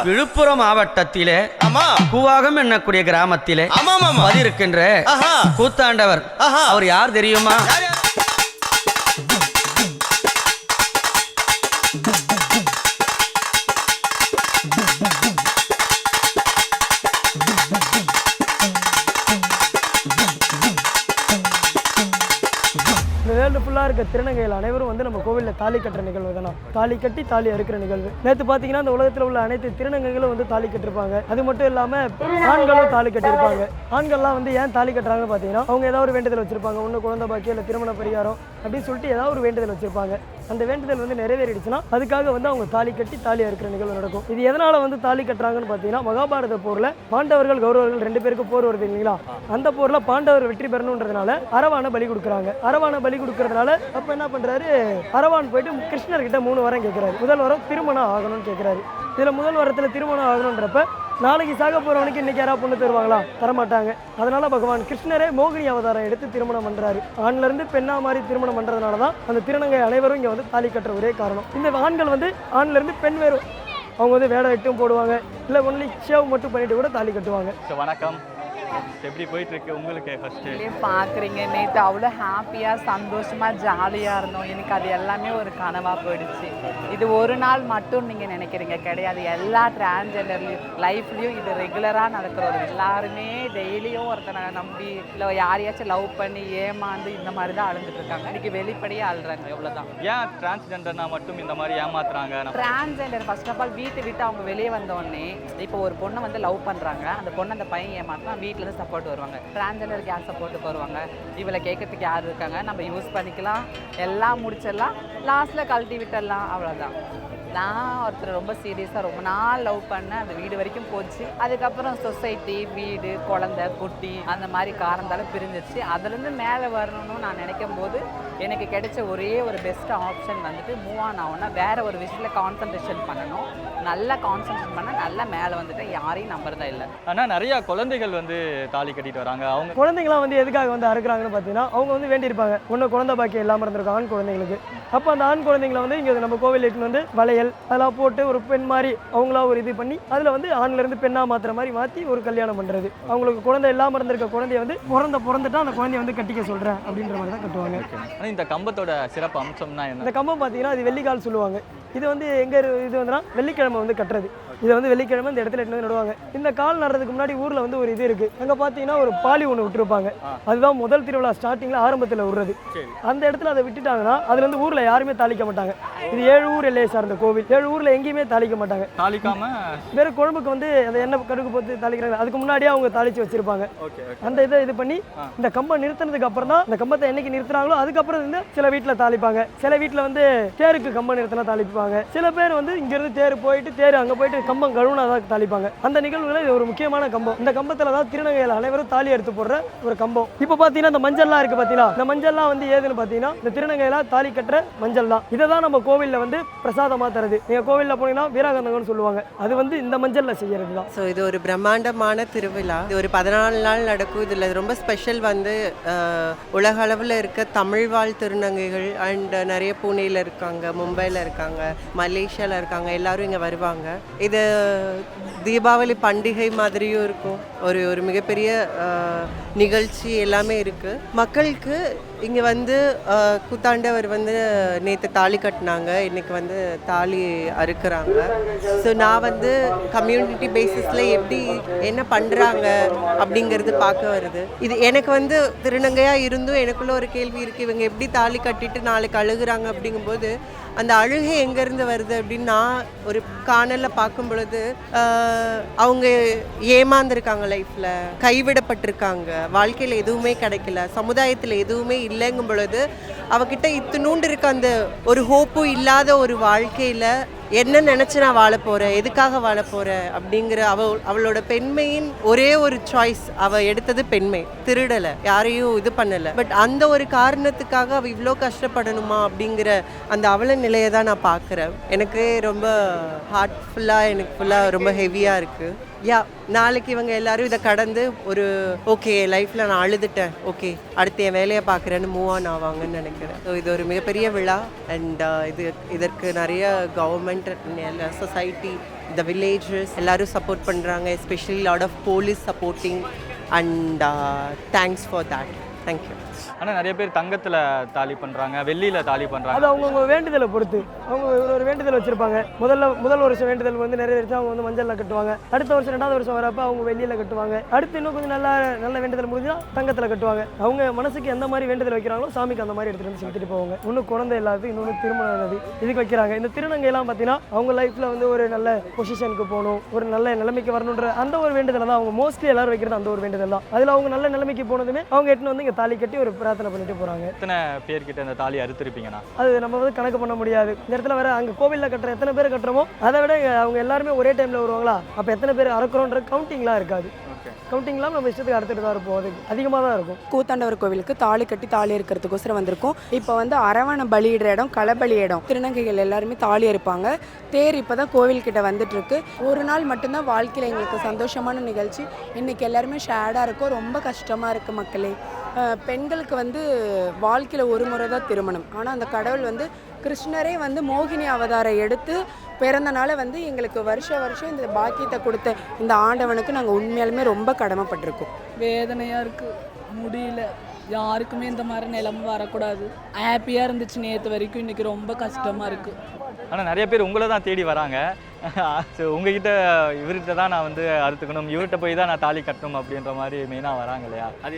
விழுப்புரம் மாவட்டத்திலே கூவாகம் என்னக்கூடிய கிராமத்திலே இருக்கின்ற கூத்தாண்டவர் அவர் யார் தெரியுமா? வேர்ல்டு ஃபுல்லாக இருக்க திருநங்கைகள் அனைவரும் வந்து நம்ம கோவிலில் தாலி கட்டுற நிகழ்வு தானே. தாலி கட்டி தாலி அறுக்கிற நிகழ்வு. நேற்று பார்த்தீங்கன்னா இந்த உலகத்தில் உள்ள அனைத்து திருநங்கைகளும் வந்து தாலி கட்டிருப்பாங்க. அது மட்டும் இல்லாமல் ஆண்களும் தாலி கட்டியிருப்பாங்க. ஆண்கள்லாம் வந்து ஏன் தாலி கட்டுறாங்கன்னு பார்த்தீங்கன்னா அவங்க ஏதாவது ஒரு வேண்டுதல் வச்சிருப்பாங்க. ஒன்று குழந்தை பாக்கியம் இல்லை திருமண பரிகாரம் அப்படின்னு சொல்லிட்டு ஏதாவது ஒரு வேண்டுதல் வச்சிருப்பாங்க. அந்த வேண்டுதல் வந்து நிறைவேறிடுச்சுன்னா அதுக்காக வந்து அவங்க தாலி கட்டி தாலி அறுக்கிற நிகழ்வு நடக்கும். இது எதனால வந்து தாலி கட்டுறாங்கன்னு பார்த்தீங்கன்னா மகாபாரத போரில் பாண்டவர்கள் கௌரவர்கள் 2 பேருக்கு போர் வருது இல்லைங்களா? அந்த போரில் பாண்டவர் வெற்றி பெறணுன்றதுனால அரவானை பலி கொடுக்குறாங்க. அரவானை பலி கொடுக்கறதுனால அப்ப என்ன பண்றாரு, அரவான் போயிட்டு கிருஷ்ணர் கிட்ட 3 வரம் கேட்கிறாரு. முதல் வரம் திருமணம் ஆகணும்னு கேட்கிறாரு. இதுல முதல் வரத்துல திருமணம் ஆகணும்ன்றப்ப நாளைக்கு சாக போறவனுக்கு இன்னைக்கு யாராவது பொண்ணு தருவாங்களா? தரமாட்டாங்க. அதனால பகவான் கிருஷ்ணரே மோகினி அவதாரம் எடுத்து திருமணம் பண்றாரு. ஆண்ல இருந்து பெண்ணா மாதிரி திருமணம் பண்றதுனாலதான் அந்த திருநங்கை அனைவரும் இங்க வந்து தாலி கட்டுற ஒரே காரணம். இந்த ஆண்கள் வந்து ஆண்ல இருந்து பெண் வேறு அவங்க வந்து வேலை வெட்டும் போடுவாங்க, இல்லை ஒன்லி ஷேவ் மட்டும் பண்ணிட்டு கூட தாலி கட்டுவாங்க. வணக்கம், எப்படி போயிட்டு இருக்கு உங்களுக்கு? ஃபர்ஸ்ட் பார்க்குறீங்க, நேற்று அவ்வளோ ஹாப்பியாக சந்தோஷமாக ஜாலியாக இருந்தோம். எனக்கு அது எல்லாமே ஒரு கனவாக போயிடுச்சு. இது ஒரு நாள் மட்டும் நீங்கள் நினைக்கிறீங்க கிடையாது. எல்லா டிரான்ஸ்ஜெண்டர் லைஃப்லேயும் இது ரெகுலராக நடக்கிற ஒரு எல்லாருமே டெய்லியும் ஒருத்தனை நம்பி இல்லை யாரையாச்சும் லவ் பண்ணி ஏமாந்து இந்த மாதிரி தான் அழுந்துட்டு இருக்காங்க. இன்னைக்கு வெளிப்படையாக அழுறாங்க. எவ்வளோதான். ஏன் டிரான்ஸ்ஜெண்டர்னா மட்டும் இந்த மாதிரி ஏமாத்துறாங்க? டிரான்ஸ்ஜெண்டர் ஃபர்ஸ்ட் ஆஃப் ஆல் வீட்டை விட்டு அவங்க வெளியே வந்தோடனே இப்போ ஒரு பொண்ணை வந்து லவ் பண்ணுறாங்க. அந்த பொண்ணை அந்த பையன் ஏமாத்தினா வீட்டில் சப்போர்ட் வருவாங்க. டிரான்ஸ்ஜெண்டருக்கு யார் சப்போர்ட்டுக்கு வருவாங்க? இவளை கேட்கறதுக்கு யார் இருக்காங்க? நம்ம யூஸ் பண்ணிக்கலாம், எல்லாம் முடிச்சிடலாம், லாஸ்ட்டில் கழட்டி விட்டுடலாம், அவ்வளோதான். நான் ஒருத்தர் ரொம்ப சீரியஸாக ரொம்ப நாள் லவ் பண்ணேன். அந்த வீடு வரைக்கும் போச்சு. அதுக்கப்புறம் சொசைட்டி, வீடு, குழந்தை, குட்டி அந்த மாதிரி காரணத்தால் பிரிஞ்சிச்சு. அதுலேருந்து மேலே வரணும்னு நான் நினைக்கும் போது எனக்கு கிடைச்ச ஒரே ஒரு பெஸ்ட் ஆப்ஷன் வந்துட்டு மூவ் ஆன் ஆகும்னா வேறு ஒரு விஷயத்தில் கான்சன்ட்ரேஷன் பண்ணணும். நல்லா கான்சன்ட்ரேட் பண்ண நல்லா மேலே வந்துட்டு யாரையும் நம்புறதா இல்லை. ஆனால் நிறையா குழந்தைகள் வந்து தாலி கட்டிட்டு வராங்க. அவங்க குழந்தைங்களாம் வந்து எதுக்காக வந்து அறுக்குறாங்கன்னு பார்த்தீங்கன்னா அவங்க வந்து வேண்டியிருப்பாங்க. ஒன்று குழந்தை பாக்கியம் இல்லாமல் இருந்திருக்கும் ஆண் குழந்தைங்களுக்கு. அப்போ அந்த ஆண் குழந்தைங்களை வந்து இங்கே நம்ம கோவில் எட்டுன்னு வந்து வளையல் அதெல்லாம் போட்டு ஒரு பெண் மாதிரி அவங்களா ஒரு இது பண்ணி அதில் வந்து ஆண்லேருந்து பெண்ணாக மாற்றுற மாதிரி மாற்றி ஒரு கல்யாணம் பண்ணுறது. அவங்களுக்கு குழந்தை இல்லாமல் இருந்திருக்க குழந்தைய வந்து பிறந்துட்டா அந்த குழந்தைய வந்து கட்டிக்க சொல்கிறேன் அப்படின்ற மாதிரி தான் கட்டுவாங்க. ஆனால் இந்த கம்பத்தோட சிறப்பு அம்சம்னா என்ன? இந்த கம்பம் பார்த்தீங்கன்னா அது வெள்ளிக்கால் சொல்லுவாங்க. இது வந்து எங்கே இது வந்துன்னா வெள்ளிக்கிழமை வந்து கட்டுறது. இதை வந்து வெள்ளிக்கிழமை இந்த இடத்துல எடுத்து வந்து நடுவாங்க. இந்த கால் நடுறதுக்கு முன்னாடி ஊரில் வந்து ஒரு இது இருக்குது. அங்கே பார்த்தீங்கன்னா ஒரு பாலி ஒன்று விட்டுருப்பாங்க. அதுதான் முதல் திருவிழா ஸ்டார்டிங்கில் ஆரம்பத்தில் விடுறது. அந்த இடத்துல அதை விட்டுட்டாங்கன்னா அதுல வந்து ஊரில் யாருமே தாளிக்க மாட்டாங்க. இது 7 ஊர் எல்லையை சார்ந்த கோவில். 7 ஊரில் எங்கேயுமே தாளிக்க மாட்டாங்க. தாளிக்காம வேறு குழம்புக்கு வந்து அந்த எண்ணெய் கடுகு போட்டு தாளிக்கிறாங்க. அதுக்கு முன்னாடியே அவங்க தாளிச்சு வச்சிருப்பாங்க. அந்த இதை இது பண்ணி இந்த கம்பம் நிறுத்தினதுக்கு அப்புறம் தான் இந்த கம்பத்தை என்னைக்கு நிறுத்துறாங்களோ அதுக்கப்புறம் வந்து சில வீட்டில் தாளிப்பாங்க. சில வீட்டில் வந்து தேருக்கு கம்பம் நிறுத்தினா தாளிப்பாங்க. சில பேர் வந்து இங்கிருந்து தேர் போயிட்டு தேர் அங்கே போயிட்டு கம்பம் கழுவுனா தான் தாளிப்பாங்க. அந்த நிகழ்வுல இது ஒரு முக்கியமான கம்பம். இந்த கம்பத்துல தான் திருநங்கைகள் அனைவரும் தாலி எடுத்து போடுற ஒரு கம்பம். இப்போ பார்த்தீங்கன்னா இந்த மஞ்சள்லாம் இருக்கு பார்த்தீங்களா? இந்த மஞ்சள்லாம் வந்து ஏதுன்னு பார்த்தீங்கன்னா இந்த திருநங்கையெல்லாம் தாலி கட்டுற மஞ்சள் தான். இதை தான் நம்ம கோவிலில் வந்து பிரசாதமாக தருது. நீங்கள் கோவிலில் போனீங்கன்னா வீராகந்தங்கன்னு சொல்லுவாங்க. அது வந்து இந்த மஞ்சளில் செய்யறது தான். ஸோ இது ஒரு பிரம்மாண்டமான திருவிழா. இது ஒரு 14 நாள் நடக்கும். இதில் ரொம்ப ஸ்பெஷல் வந்து உலக அளவில் இருக்க தமிழ் வாழ் திருநங்கைகள் அண்ட் நிறைய பூனேயில் இருக்காங்க, மும்பையில் இருக்காங்க, மலேசியாவில் இருக்காங்க. எல்லாரும் இங்கே வருவாங்க. இது தீபாவளி பண்டிகை மாதிரியும் இருக்கும். ஒரு மிகப்பெரிய நிகழ்ச்சி எல்லாமே இருக்குது. மக்களுக்கு இங்கே வந்து கூத்தாண்டவர் வந்து நேற்று தாலி கட்டினாங்க, இன்றைக்கி வந்து தாலி அறுக்கிறாங்க. ஸோ நான் வந்து கம்யூனிட்டி பேசிஸில் எப்படி என்ன பண்ணுறாங்க அப்படிங்கிறது பார்க்க வருது. இது எனக்கு வந்து திருநங்கையாக இருந்தும் எனக்குள்ள ஒரு கேள்வி இருக்குது. இவங்க எப்படி தாலி கட்டிட்டு நாளைக்கு அழுகுறாங்க அப்படிங்கும்போது அந்த அழுகை எங்கேருந்து வருது அப்படின்னு நான் ஒரு காணலில் பார்க்கும் பொழுது அவங்க ஏமாந்துருக்காங்க, லைஃப்பில் கைவிடப்பட்டிருக்காங்க, வாழ்க்கையில் எதுவுமே கிடைக்கல, சமுதாயத்தில் எதுவுமே இல்லைங்கும் பொழுது அவகிட்ட இத்தினூண்டு இருக்க அந்த ஒரு ஹோப்பும் இல்லாத ஒரு வாழ்க்கையில் என்ன நினச்சி நான் வாழ போகிறேன், எதுக்காக வாழ போகிறேன் அப்படிங்கிற அவளோட பெண்மையின் ஒரே ஒரு சாய்ஸ். அவள் எடுத்தது பெண்மை, திருடலை, யாரையும் இது பண்ணலை. பட் அந்த ஒரு காரணத்துக்காக அவள் இவ்வளோ கஷ்டப்படணுமா அப்படிங்கிற அந்த அவல நிலையை தான் நான் பார்க்குறேன். எனக்கு ரொம்ப ஹார்ட்ஃபுல்லாக, எனக்கு ஃபுல்லாக ரொம்ப ஹெவியாக இருக்குது. யா நாளைக்கு இவங்க எல்லாரும் இதை கடந்து ஒரு ஓகே லைஃப்பில் நான் அழுதுட்டேன், ஓகே அடுத்து என் வேலையை பார்க்குறேன்னு மூவ் ஆன் ஆவாங்கன்னு நினைக்கிறேன். ஸோ இது ஒரு மிகப்பெரிய விழா அண்ட் இதற்கு நிறைய கவர்மெண்ட், சொசைட்டி, த வில்லேஜஸ் எல்லாரும் சப்போர்ட் பண்ணுறாங்க. Especially lot of police supporting and thanks for that. Thank you. ஆனால் நிறைய பேர் தங்கத்தில் தாலி பண்ணுறாங்க, வெள்ளியில் தாலி பண்ணுறாங்க. அது அவங்கவுங்க வேண்டுதலை பொறுத்து அவங்க ஒரு வேண்டுதல் வச்சிருப்பாங்க. முதல் வருஷம் வேண்டுதல் வந்து நிறைவேறிச்சு அவங்க வந்து மஞ்சளில் கட்டுவாங்க. அடுத்த வருஷம் 2வது வருஷம் வரப்போ அவங்க வெள்ளியில் கட்டுவாங்க. அடுத்து இன்னும் கொஞ்சம் நல்ல வேண்டுதல் முடிஞ்சா தங்கத்தில் கட்டுவாங்க. அவங்க மனசுக்கு எந்த மாதிரி வேண்டுதல் வைக்கிறாங்களோ சாமிக்கு அந்த மாதிரி எடுத்துகிட்டு வந்து செலுத்திட்டு போவாங்க. இன்னும் குழந்தை இல்லாதது, இன்னொன்று திருமணம் இதுக்கு வைக்கிறாங்க. இந்த திருநங்கையெல்லாம் பார்த்தீங்கன்னா அவங்க லைஃப்பில் வந்து ஒரு நல்ல பொசிஷனுக்கு போகணும், ஒரு நல்ல நிலைமைக்கு வரணுன்ற அந்த ஒரு வேண்டுதல் தான் அவங்க மோஸ்ட்லி எல்லாரும் வைக்கிறது. அந்த ஒரு வேண்டுதல் தான். அதில் அவங்க நல்ல நிலைமைக்கு போனதுமே அவங்க எட்டுன்னு வந்து இங்கே தாலி கட்டி ஒரு பிரார்த்தனை பண்ணிட்டு போறாங்க. எத்தனை பேர்கிட்ட இந்த தாலி அறுத்திருப்பீங்கண்ணா? அது நம்ம வந்து கணக்கு பண்ண முடியாது. இந்த இடத்துல வேற அங்கே கோவிலில் கட்டுற எத்தனை பேர் கட்டுறோமோ அதை விட அவங்க எல்லாருமே ஒரே டைமில் வருவாங்களா, அப்போ எத்தனை பேர் அறுக்கிறோன்ற கவுண்டிங்லாம் இருக்காது. கவுண்டிங்லாம் நம்ம இஷ்டத்துக்கு அறுத்துட்டு தான் இருப்போம். அது அதிகமாக தான் இருக்கும். கூத்தாண்டவர் கோவிலுக்கு தாலி கட்டி தாலி இருக்கிறதுக்கோசரம் வந்திருக்கோம். இப்போ வந்து அரவணை பலியிடுற இடம், களபலி இடம். திருநங்கைகள் எல்லாருமே தாலி இருப்பாங்க. தேர் இப்போ தான் கோவில்கிட்ட வந்துட்டு இருக்கு. ஒரு நாள் மட்டும்தான் வாழ்க்கையில் எங்களுக்கு சந்தோஷமான நிகழ்ச்சி. இன்னைக்கு எல்லாருமே ஷேடாக இருக்கும். ரொம்ப கஷ்டமாக இருக்குது மக்களே. பெண்களுக்கு வந்து வாழ்க்கையில் ஒரு முறை தான் திருமணம். ஆனால் அந்த கடவுள் வந்து கிருஷ்ணரே வந்து மோகினி அவதாரம் எடுத்து பிறந்தனால வந்து எங்களுக்கு வருஷம் இந்த பாக்கியத்தை கொடுத்த இந்த ஆண்டவனுக்கு நாங்கள் உண்மையாலுமே ரொம்ப கடமைப்பட்டிருக்கோம். வேதனையாக இருக்குது, முடியல. யாருக்குமே இந்த மாதிரி நிலைமை வரக்கூடாது. ஹாப்பியாக இருந்துச்சு நேற்று வரைக்கும், இன்றைக்கி ரொம்ப கஷ்டமாக இருக்குது. ஆனால் நிறைய பேர் உங்களை தான் தேடி வராங்க. ஸோ உங்ககிட்ட இவர்கிட்ட தான் நான் வந்து அறுத்துக்கணும், இவர்கிட்ட போய் தான் நான் தாலி கட்டணும் அப்படின்ற மாதிரி மெயினாக வராங்க இல்லையா? அது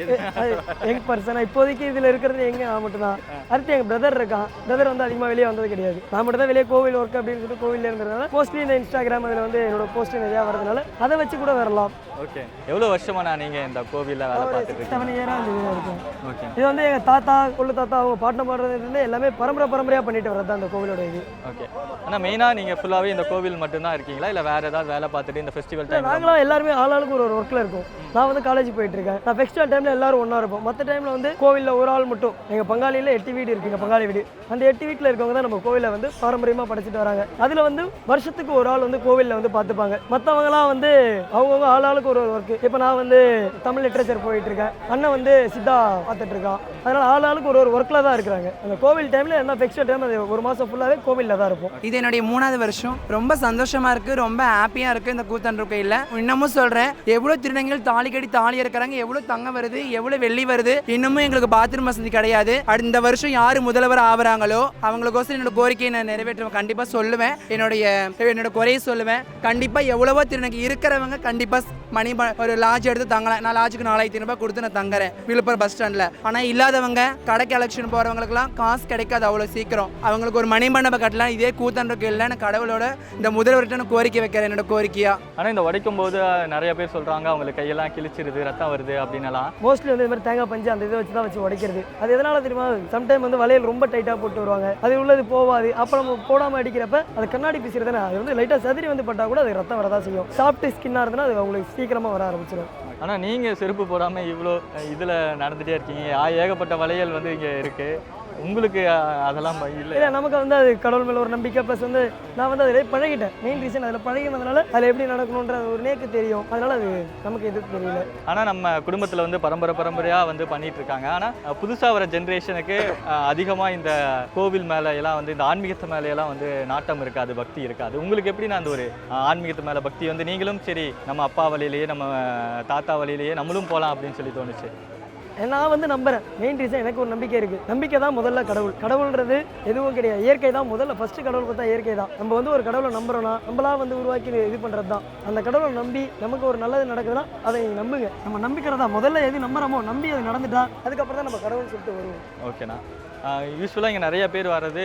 எங்க பர்சனாக இப்போதைக்கு இதில் இருக்கிறது எங்கே நான் மட்டும்தான். அடுத்து எங்கள் பிரதர் இருக்கான். பிரதர் வந்து அதிகமாக வெளியே வந்தது கிடையாது. நான் மட்டும் தான் வெளியே கோவில் ஒர்க் அப்படின்னு சொல்லிட்டு கோவிலில் இருக்கிறதுனால மோஸ்ட்லி இந்த இன்ஸ்டாகிராம் அதில் வந்து என்னோட போஸ்ட் நிறையா வரதுனால அதை வச்சு கூட வரலாம். ஓகே. எவ்வளோ வருஷமா நான் நீங்கள் இந்த கோவிலில் வேலை பார்த்துட்டு இருக்கீங்க? 7 இயராக இந்த இருக்கும். ஓகே. இது வந்து எங்கள் தாத்தா கொள்ளு தாத்தா அவங்க பாட்டம் பாடுறதுலேருந்து எல்லாமே பரம்பரையாக பண்ணிட்டு வரது தான் அந்த கோவிலோட இது. ஓகே. ஆனால் மெயினாக நீங்கள் ஃபுல்லாகவே இந்த கோவில் மட்டும்தான் இருக்கீங்களா, இல்லை வேறு ஏதாவது வேலை பார்த்துட்டு இந்த ஃபெஸ்டிவல் டைம்? நாங்களாம் எல்லாருமே ஆளாளுக்கு ஒரு ஒர்க்கில் இருக்கும். நான் வந்து காலேஜ் போயிட்டு இருக்கேன். நான் ஃபெஸ்டிவல் டைமில் எல்லாரும் ஒன்றா இருப்போம். மற்ற டைமில் வந்து கோவிலில் ஒரு ஆள் மட்டும். எங்கள் பங்காளியில் 8 வீடு இருக்குங்க, பங்காளி வீடு. அந்த 8 வீட்டில் இருக்கவங்க தான் நம்ம கோவிலை வந்து பாரம்பரியமாக படிச்சுட்டு வராங்க. அதில் வந்து வருஷத்துக்கு ஒரு ஆள் வந்து கோவிலில் வந்து பார்த்துப்பாங்க. மற்றவங்களாம் வந்து அவங்கவுங்க ஆளாளுக்கு ஒரு ஒர்க்கு. இப்போ நான் வந்து தமிழ் லிட்ரேச்சர் போயிட்டு இருக்கேன், அண்ணன் வந்து சித்தா பார்த்துட்டு இருக்கான். அதனால ஆளாளுக்கு ஒரு ஒர்க்கில் தான் இருக்கிறாங்க. அந்த கோவில் டைமில் என்ன ஃபெஸ்டிவல் டைம் அது ஒரு மாதம் ஃபுல்லாகவே கோவிலில் தான் இருப்போம். இது என்னுடைய 3வது வருஷம். ரொம்ப சந்தோஷமாக இருக்குது, ரொம்ப ஹாப்பியாக இருக்குது இந்த கூத்தாண்டவர் கோயிலில். இன்னமும் சொல்கிறேன், எவ்வளோ திருநங்கைகள் தாலி கட்டி தாலி இருக்கிறாங்க, எவ்வளோ தங்கம் வருது, எவ்வளோ வெள்ளி வருது. இன்னமும் எங்களுக்கு பாத்ரூம் வசதி கிடையாது. இந்த வருஷம் யார் முதல்வர் ஆகுறாங்களோ அவங்களுக்கோசரம் என்னோட கோரிக்கையை நான் நிறைவேற்றுவேன். கண்டிப்பாக சொல்லுவேன், என்னோட குறையை சொல்லுவேன். கண்டிப்பாக எவ்வளவோ திருநங்கை இருக்கிறவங்க கண்டிப்பாக மணி ஒரு லாட்ஜ் எடுத்து தங்கலாம். நான் லாட்ஜுக்கு 4500 ரூபாய் கொடுத்து நான் தங்குறேன் விழுப்புரம் பஸ் ஸ்டாண்டில். ஆனால் இல்லாதவங்க கடைக்கு எலெக்ஷன் போகிறவங்களுக்குலாம் காசு கிடைக்காது அவ்வளோ சீக்கிரம். அவங்களுக்கு ஒரு மணி மண்டபம் கட்டலாம். இதே கூத்தாண்டவர் கோயிலில் நான் கடவுளோட இந்த முதல்வர்கிட்ட நான் கோரிக்கை வைக்கிறேன், என்னோட கோரிக்கையா. ஆனால் இந்த உடைக்கும் போது நிறைய பேர் சொல்கிறாங்க அவங்களுக்கு கையெல்லாம் கிழிச்சிருது, ரத்தம் வருது அப்படின்னலாம். மோஸ்ட்லி வந்து இந்த மாதிரி தேங்காய் பஞ்சு அந்த இதை வச்சு தான் வச்சு உடைக்கிறது. அது எதனால தெரியுமா? சம்டைம் வந்து வளையல் ரொம்ப டைட்டாக போட்டு வருவாங்க, அது உள்ளது போவாது. அப்போ நம்ம போடாமல் அடிக்கிறப்ப அது கண்ணாடி பீஸ் தானே, அது வந்து லைட்டாக சதுரி வந்து பட்டால் கூட அது ரத்தம் வரதான் செய்யும். சாஃப்ட் ஸ்கின்னாக இருந்ததுன்னா அது அவங்களுக்கு சீக்கிரமாக வர ஆரம்பிச்சிடும். ஆனால் நீங்கள் செருப்பு போடாமல் இவ்வளோ இதில் நடந்துகிட்டே இருக்கீங்க. ஏகப்பட்ட வளையல் வந்து இங்கே இருக்குது. உங்களுக்கு அதெல்லாம் இல்லை? நமக்கு வந்து அது கடவுள் மேலே ஒரு நம்பிக்கை. ப்ளஸ் வந்து நான் வந்து அதில் பழகிட்டேன். மெயின் ரீசன் அதில் பழகினதுனால அதில் எப்படி நடக்கணுன்ற ஒரு நேக்கு தெரியும். அதனால அது நமக்கு எதுவும் தெரியல. ஆனால் நம்ம குடும்பத்தில் வந்து பரம்பரையாக வந்து பண்ணிட்டு இருக்காங்க. ஆனால் புதுசாக வர ஜென்ரேஷனுக்கு அதிகமாக இந்த கோவில் மேலே எல்லாம் வந்து இந்த ஆன்மீகத்து மேலேயெல்லாம் வந்து நாட்டம் இருக்காது, பக்தி இருக்காது. உங்களுக்கு எப்படி நான் அந்த ஒரு ஆன்மீகத்து மேலே பக்தி வந்து நீங்களும் சரி நம்ம அப்பா வழியிலேயே நம்ம தாத்தா வழியிலேயே நம்மளும் போகலாம் அப்படின்னு சொல்லி தோணுச்சு? நான் வந்து நம்புறேன். மெயின் ரீசன் எனக்கு ஒரு நம்பிக்கை இருக்குது. நம்பிக்கை தான் முதல்ல கடவுள். கடவுள்ன்றது எதுவும் கிடையாது, இயற்கை தான் முதல்ல. ஃபர்ஸ்ட் கடவுள் பார்த்தா இயற்கை தான். நம்ம வந்து ஒரு கடவுளை நம்புறோம்னா நம்மளா வந்து உருவாக்கி இது பண்ணுறது தான். அந்த கடவுளை நம்பி நமக்கு ஒரு நல்லது நடக்குதுன்னா அதை நம்புங்க. நம்ம நம்பிக்கிறதா முதல்ல எது நம்புறோமோ நம்பி அது நடந்துட்டா அதுக்கப்புறம் தான் நம்ம கடவுள் சொல்லிட்டு வருவோம். ஓகேண்ணா. யூஸ்வலாக இங்கே நிறைய பேர் வர்றது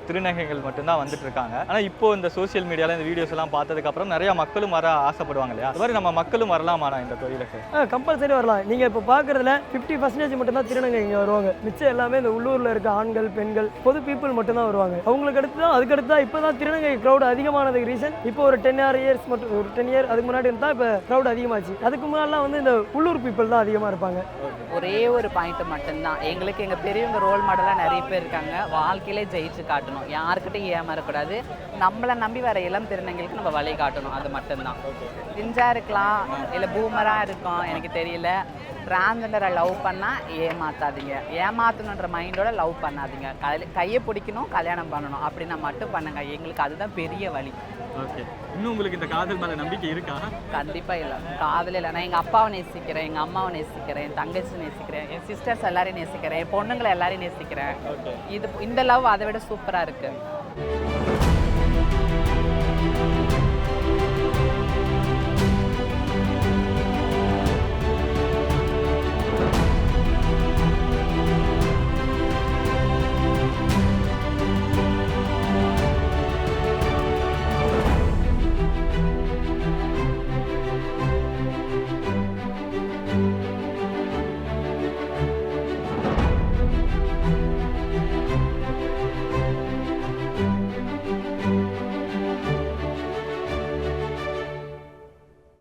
திருநங்கைகள் மட்டும்தான் வந்துட்டு இருக்காங்க. ஆனால் இப்போ இந்த சோசியல் மீடியாவில் இந்த வீடியோஸ் எல்லாம் பார்த்ததுக்கப்புறம் நிறையா மக்களும் வர ஆசைப்படுவாங்க இல்லையா? அது மாதிரி நம்ம மக்களும் வரலாமாண்ணா இந்த கோயிலுக்கு? கம்பல்சரி வரலாம். நீங்கள் இப்போ பார்க்குறதுல 50% மட்டும்தான் திருநங்கை இங்கே வருவாங்க. மிச்சம் எல்லாமே இந்த உள்ளூரில் இருக்க ஆண்கள் பெண்கள் பொது பீப்புள் மட்டும்தான் வருவாங்க. அவங்களுக்கு அடுத்து தான் அதுக்கடுத்து தான் இப்போ தான் திருநங்கை க்ரௌட் அதிகமானதுக்கு ரீசன் இப்போ ஒரு 10 இயர்ஸ் மட்டும், ஒரு 10 இயர் அதுக்கு முன்னாடி இருந்தால் இப்போ க்ரௌட் அதிகமாச்சு. அதுக்கு முன்னாடிலாம் வந்து இந்த உள்ளூர் பீப்புள் தான் அதிகமாக இருப்பாங்க. ஒரே ஒரு பாயிண்ட் மட்டும்தான், எங்களுக்கு எங்கள் பெரியவங்க ரோல் மாடலாக நிறைய பேர் இருக்காங்க. வாழ்க்கையிலே ஜெயிச்சு காட்டணும், யாருக்கிட்டையும் ஏமாறக்கூடாது. நம்மளை நம்பி வர இளம் திருநங்கைகளுக்கு நம்ம வழி காட்டணும், அது மட்டும்தான். கிரிஞ்சா இருக்கலாம், இல்லை பூமராக இருக்கும், எனக்கு தெரியல. டிரான்ஸ்ஜெண்டரை லவ் பண்ணால் ஏமாத்தாதீங்க, ஏமாத்தணுன்ற மைண்டோட லவ் பண்ணாதீங்க. கையை பிடிக்கணும், கல்யாணம் பண்ணணும், அப்படின்னா மட்டும் பண்ணுங்க. எங்களுக்கு அதுதான் பெரிய வழி. ஓகே, இன்னும் உங்களுக்கு இந்த காதல் மேலே நம்பிக்கை இருக்கா? கண்டிப்பாக இல்லை, காதல் இல்லை. நான் எங்கள் அப்பாவை நேசிக்கிறேன், எங்கள் அம்மாவை நேசிக்கிறேன், என் தங்கச்சி நேசிக்கிறேன், என் சிஸ்டர்ஸ் எல்லாரையும் நேசிக்கிறேன், என் பொண்ணுங்களை எல்லாரையும் நேசிக்கிறேன். இந்த லவ் அதை விட சூப்பராக இருக்குது.